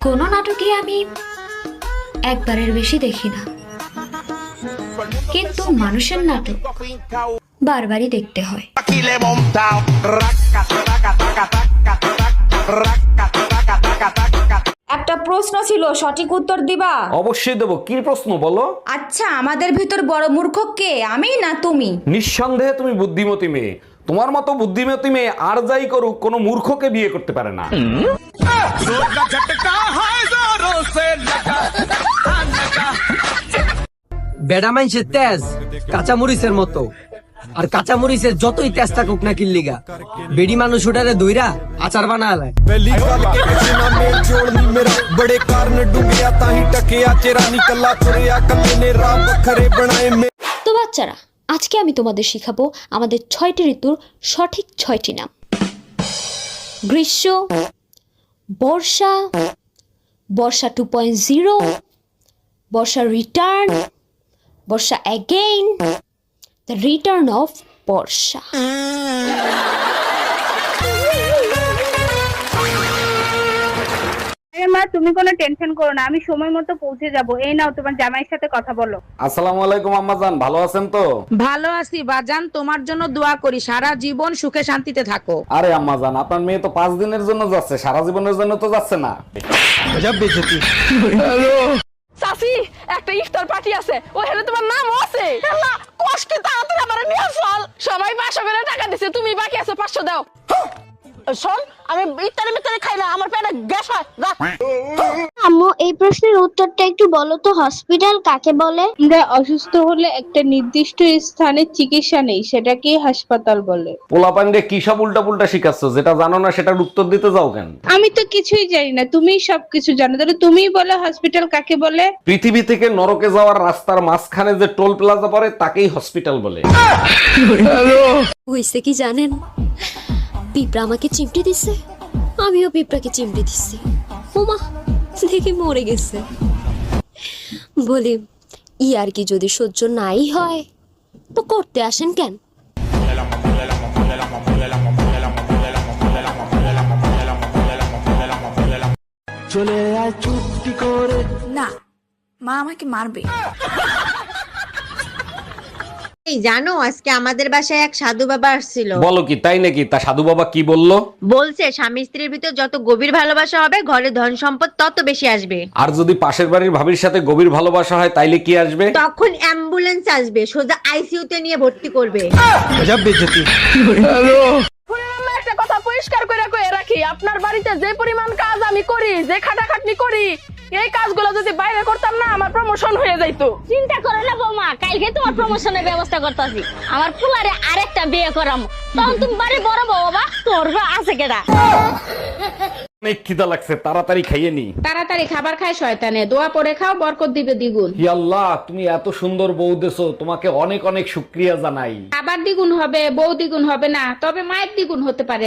কোনো নাটকে আমি একবারের বেশি দেখি না, কিন্তু মানুষের নাটক বারবারই দেখতে হয়। একটা প্রশ্ন ছিল, সঠিক উত্তর দিবা? অবশ্যই দেবো। কি প্রশ্ন বলো? আচ্ছা, আমাদের ভিতর বড় মূর্খ কে, আমি না তুমি? নিঃসন্দেহে তুমি বুদ্ধিমতী মেয়ে। তোমার মতো বুদ্ধিমতী মেয়ে আর যাই করুক কোনো মূর্খকে বিয়ে করতে পারে না। বেডা মাইনসের তেজ কাঁচামরিচের মতো, আর কাঁচামরিচের যতই তেজ থাকুক না কিল্লিগা, বেডি মানুষ ওটারে দইরা আচার বানায়। ਪਹਿਲੀ ਗੱਲ ਕਿ ਕਿਸੇ ਨਾਲ ਮੇਲ ਜੋੜ ਨਹੀਂ ਮੇਰਾ ਬੜੇ ਕਾਰਨ ਡੁੱਬਿਆ ਤਾਂ ਹੀ ਟਕਿਆ ਚਿਹਰਾ ਨਹੀਂ ਕੱਲਾ ਤੁਰਿਆ ਕੱਲੇ ਨੇ ਰਾਹ ਵੱਖਰੇ ਬਣਾਏ তো বাচ্চারা, আজকে আমি তোমাদের শিখাবো আমাদের 6টি ঋতুর সঠিক 6টি নাম। গ্রীষ্ম, বর্ষা, বর্ষা 2.0, বর্ষা রিটার্ন, বর্ষা অ্যাগেইন, দ্য রিটার্ন অফ বর্ষা। মা, তুমি কোনো টেনশন করো না, আমি সময় মতো পৌঁছে যাব। এই নাও, তোমার জামাইয়ের সাথে কথা বলো। আসসালামু আলাইকুম আম্মাজান, ভালো আছেন তো? ভালো আছি বাজান, তোমার জন্য দোয়া করি সারা জীবন সুখে শান্তিতে থাকো। আরে আম্মাজান, আপনার মেয়ে তো 5 দিনের জন্য যাচ্ছে, সারা জীবনের জন্য তো যাচ্ছে না। চাচি, একটা ইফতার পার্টি আছে, ওখানে তোমার নাম আছে। আল্লাহ, কষ্টে তাড়াতাড়ি আমারে নিয়ে চল। সবাই 500 করে টাকা দিছে, তুমি বাকি আছে 500 দাও। শোন, আমি ইফতারে খাই না, আমার পেটে গ্যাস হয়। আম্মু, এই প্রশ্নের উত্তরটা একটু বলো তো, হসপিটাল কাকে বলে? আমরা অসুস্থ হলে একটা নির্দিষ্ট স্থানে চিকিৎসা নেই, সেটাকে হাসপাতাল বলে। পোলাপান্ডে কি সব উল্টা শিখাচ্ছ? যেটা জানো না সেটার উত্তর দিতে যাও কেন? আমি তো কিছুই জানি না, তুমিই সবকিছু জানো, তাহলে তুমিই বলো হসপিটাল কাকে বলে। পৃথিবী থেকে নরকে যাওয়ার রাস্তার মাঝখানে যে টোল প্লাজা পড়ে তাকেই হসপিটাল বলে। হইছে কি জানেন, পিঁপড়া আমাকে চিমটি দিছে, আমিও পিঁপড়াকে চিমটি দিচ্ছি। ওমা, দেখি মরে গেছে। বলি, আর কি যদি সহ্য নাই হয় তো করতে আসেন কেন? চলে আয় চুপটি করে। না, মা আমাকে মারবে। এই জানো, আজকে আমাদের বাসায় এক সাধু বাবা আসছিল। বলো কি, তাই নাকি? তা সাধু বাবা কি বললো? বলছে স্বামী স্ত্রীর ভিতর যত গভীর ভালোবাসা হবে, ঘরে ধন সম্পদ তত বেশি আসবে। আর যদি পাশের বাড়ির ভাবির সাথে গভীর ভালোবাসা হয় তাইলে কি আসবে? তখন অ্যাম্বুলেন্স আসবে, সোজা আইসিইউ তে নিয়ে ভর্তি করবে। একটা কথা পরিষ্কার করে কয়ে রাখি, আপনার বাড়িতে যে পরিমাণ কাজ আমি করি, যে খাটাখাটনি করি, এই কাজগুলো যদি বাইরে করতাম না, আমার প্রমোশন হয়ে যাইতো। চিন্তা করো না বৌমা, কালকে তোমার প্রমোশনের ব্যবস্থা করতেছি। আমার পুলারে আরেকটা বিয়ে করাম, তখন তুমি বাড়ি বড় বাবা, তোর আছে কেডা? অনেক খিদা লাগছে, তাড়াতাড়ি খাইয়ে নি। তাড়াতাড়ি খাবার খায় শয়তানে, দোয়া পড়ে খাও, বরকত দিবে দ্বিগুণ। হি আল্লাহ, তুমি এত সুন্দর বউ দেছো, তোমাকে অনেক অনেক শুকরিয়া জানাই। খাবার দ্বিগুণ হবে, বউ দ্বিগুণ হবে না, তবে মায়ের দ্বিগুণ হতে পারে।